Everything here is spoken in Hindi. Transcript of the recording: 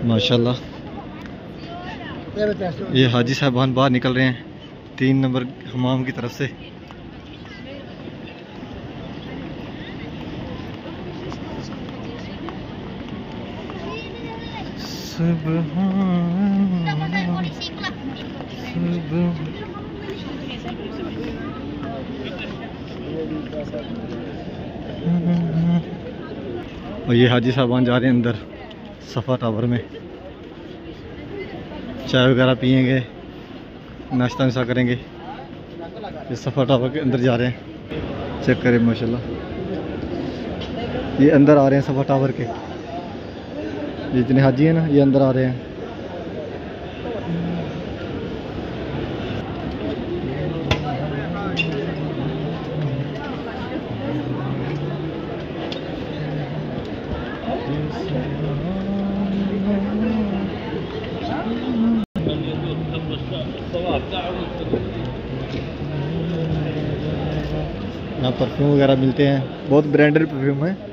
माशाल्लाह। ये हाजी साहबान बाहर निकल रहे हैं 3 नंबर हमाम की तरफ से। और ये हाजी साहबान जा रहे हैं अंदर सफ़ा टावर में, चाय वगैरह पियेंगे, नाश्ता नुश्ता करेंगे। ये सफ़ा टावर के अंदर जा रहे हैं, चेक करें माशाल्लाह। ये अंदर आ रहे हैं सफ़ा टावर के, जितने हाजी हैं ना ये अंदर आ रहे हैं। यहाँ परफ्यूम वगैरह मिलते हैं, बहुत ब्रांडेड परफ्यूम है।